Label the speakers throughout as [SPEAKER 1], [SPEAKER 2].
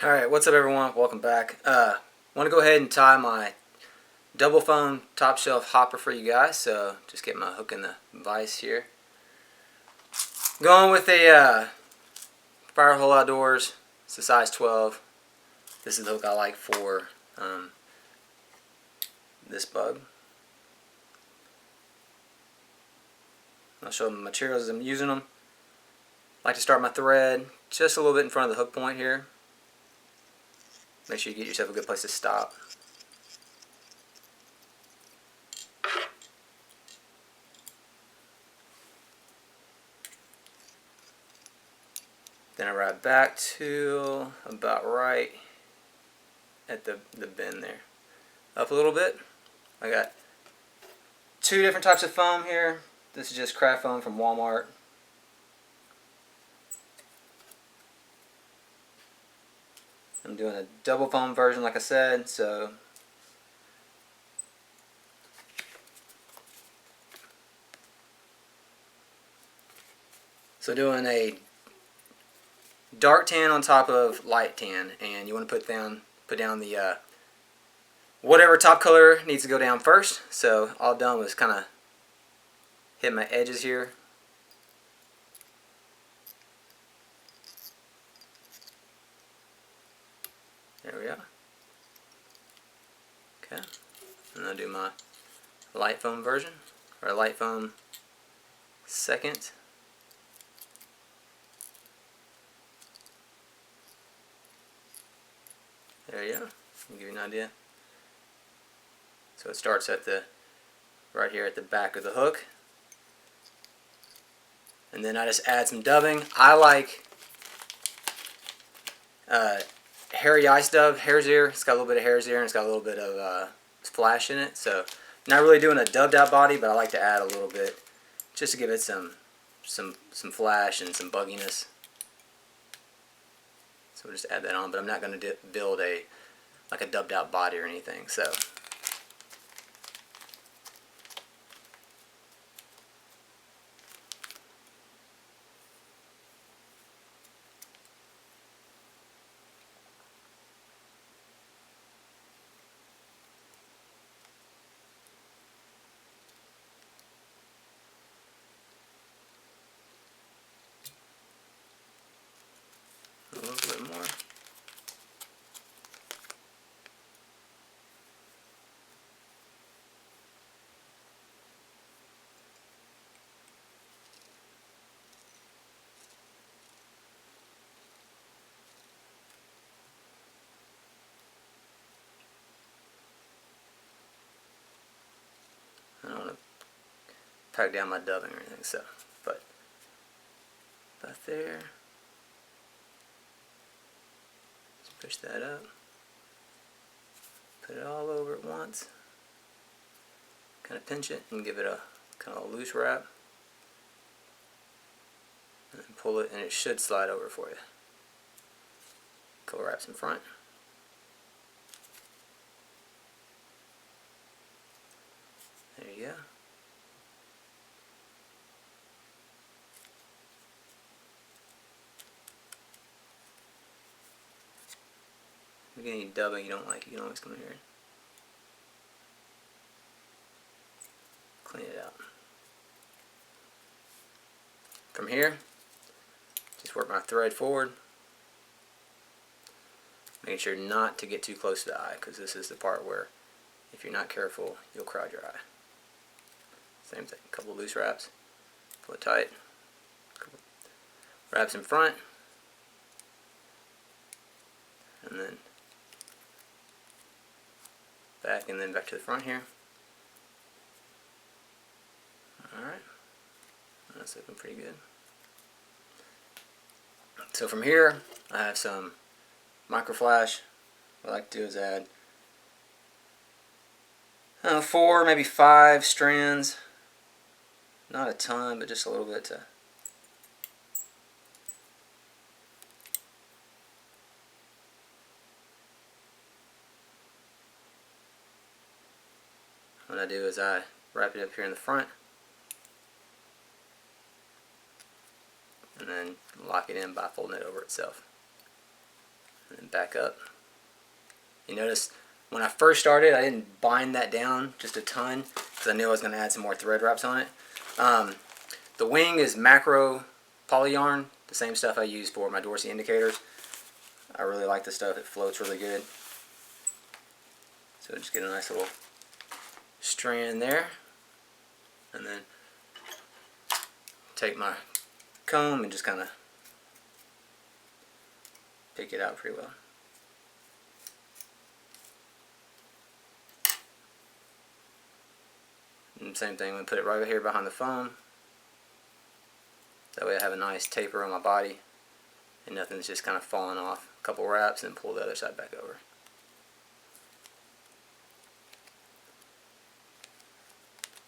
[SPEAKER 1] Alright, what's up everyone? Welcome back. Want to go ahead and tie my double foam top shelf hopper for you guys, so just get my hook in the vise here. Going with a Firehole Outdoors. It's a size 12. This is the hook I like for this bug. I'll show them the materials as I'm using them. I like to start my thread just a little bit in front of the hook point here. Make sure you get yourself a good place to stop. Then I ride back to about right at the bend there. Up a little bit. I got two different types of foam here. This is just craft foam from Walmart. I'm doing a double foam version like I said, so doing a dark tan on top of light tan, and you want to put down the whatever top color needs to go down first. So all I've done was kind of hit my edges here. There we go. Okay, and I'll do my light foam version, or light foam second. There you go. I'll give you an idea. So it starts at the right here at the back of the hook, and then I just add some dubbing. I like Hairy Ice Dub, Hare's Ear. It's got a little bit of Hare's Ear and it's got a little bit of flash in it. So not really doing a dubbed out body, but I like to add a little bit just to give it some flash and some bugginess. So we'll just add that on, but I'm not going to build like a dubbed out body or anything. So a little bit more. I don't want to pack down my dubbing or anything, so, but about there. Just push that up. Put it all over at once. Kind of pinch it and give it a kind of a loose wrap. And then pull it, and it should slide over for you. Couple wraps in front. There you go. If you get any dubbing you don't like, you can always come in here and clean it out. From here, just work my thread forward, making sure not to get too close to the eye, because this is the part where if you're not careful, you'll crowd your eye. Same thing, a couple of loose wraps, pull it tight, couple wraps in front, and then back, and then back to the front here. Alright, that's looking pretty good. So from here, I have some micro flash. What I like to do is add 4, maybe 5 strands. Not a ton, but just a little bit to what I do is I wrap it up here in the front and then lock it in by folding it over itself. and then back up. You notice when I first started, I didn't bind that down just a ton because I knew I was going to add some more thread wraps on it. The wing is macro poly yarn, the same stuff I use for my Dorsey indicators. I really like this stuff. It floats really good. So just get a nice little strand there, and then take my comb and just kind of pick it out pretty well. And same thing, I'm going to put it right here behind the foam. That way I have a nice taper on my body and nothing's just kind of falling off. A couple wraps and pull the other side back over.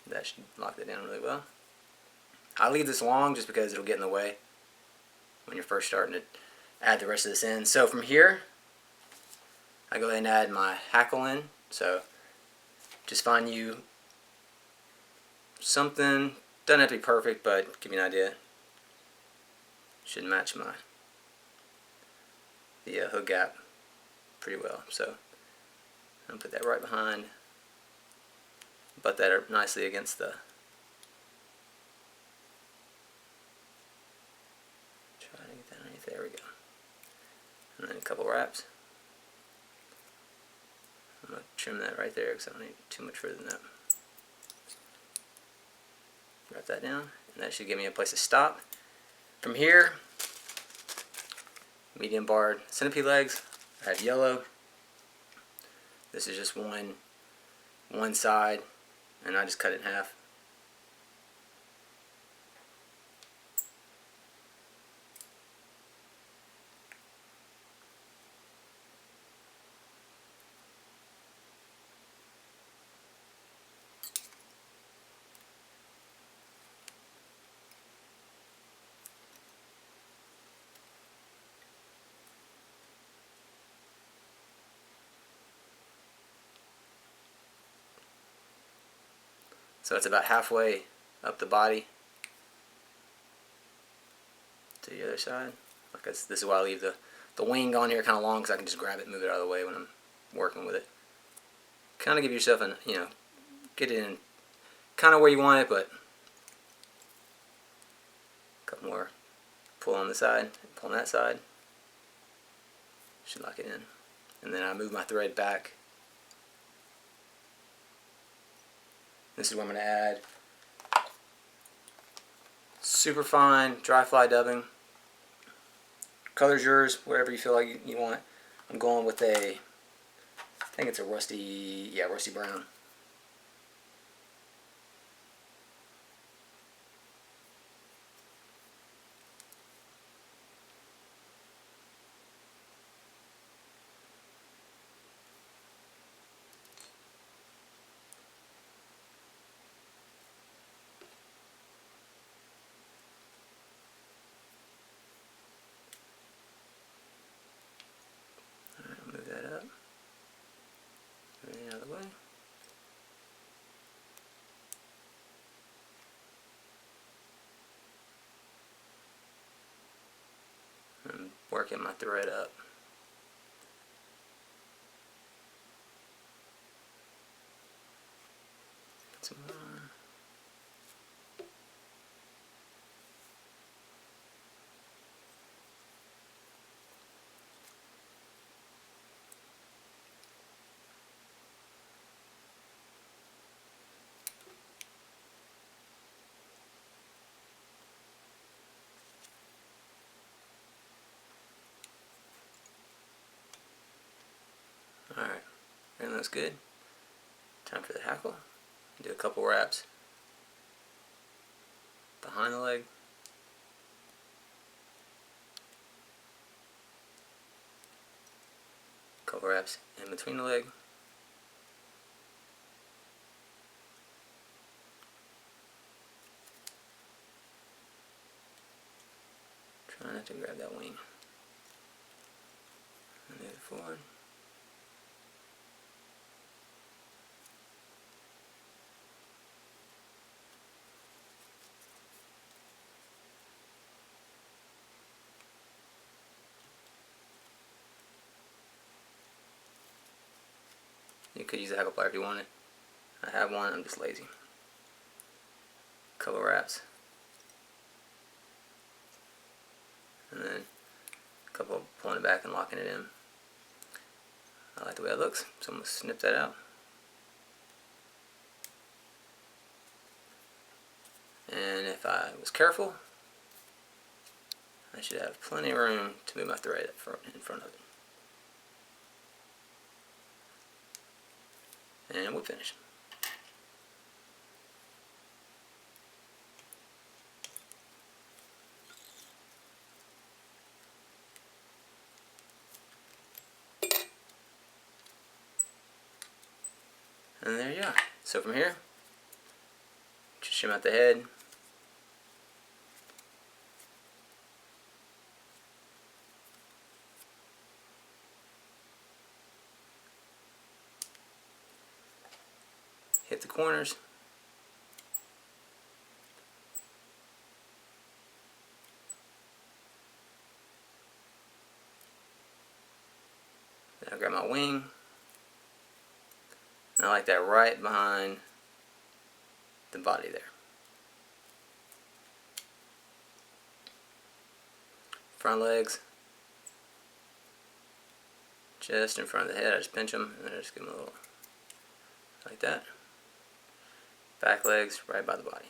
[SPEAKER 1] That should lock that down really well. I leave this long just because it'll get in the way when you're first starting to add the rest of this in. So from here, I go ahead and add my hackle in. So just find you something, doesn't have to be perfect, but give me an idea. Should match the hook gap pretty well. So I'm gonna put that right behind, butt that up nicely against the, try to get that underneath, there we go. And then a couple wraps. I'm gonna trim that right there because I don't need too much further than that. Wrap that down, and that should give me a place to stop. From here, medium barred centipede legs. I have yellow. This is just one side, and I just cut it in half. So it's about halfway up the body to the other side. Like this is why I leave the wing on here kind of long, because I can just grab it and move it out of the way when I'm working with it. Kind of give yourself an, get it in kind of where you want it, but a couple more. Pull on the side, pull on that side. Should lock it in. And then I move my thread back. This is where I'm going to add Superfine Dry fly dubbing. Color's yours, whatever you feel like you want. I'm going with I think it's a rusty brown. Move that up. Everything out of the way. I'm working my thread up. Put some more on. Alright, and that's good. Time for the hackle. Do a couple wraps behind the leg. Couple wraps in between the leg. Try not to grab that wing. And move it forward. You could use a Hackle plier if you wanted. I have one, I'm just lazy. Couple wraps. And then a couple pulling it back and locking it in. I like the way it looks, so I'm going to snip that out. And if I was careful, I should have plenty of room to move my thread in front of it. And we'll finish. And there you are. So from here, just shim out the head. Hit the corners. Then I grab my wing. And I like that right behind the body there. Front legs. Just in front of the head, I just pinch them and then I just give them a little, like that. Back legs right by the body.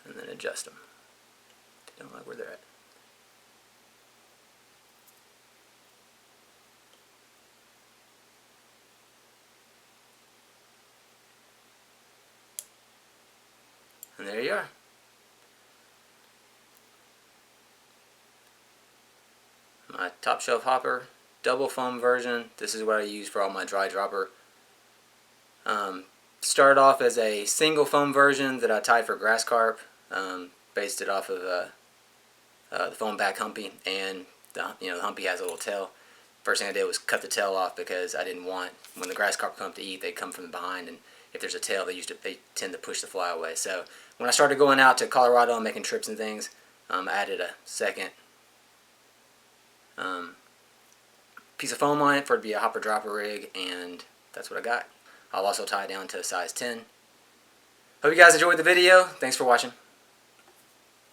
[SPEAKER 1] And then adjust them. They don't like where they're at. And there you are. My top shelf hopper, double foam version. This is what I use for all my dry dropper. Started off as a single foam version that I tied for grass carp. Based it off of the foam back humpy, and the humpy has a little tail. First thing I did was cut the tail off because I didn't want, when the grass carp come up to eat, they come from behind, and if there's a tail, they tend to push the fly away. So when I started going out to Colorado and making trips and things, I added a second piece of foam on it for it to be a hopper dropper rig, and that's what I got. I'll also tie it down to a size 10. Hope you guys enjoyed the video. Thanks for watching.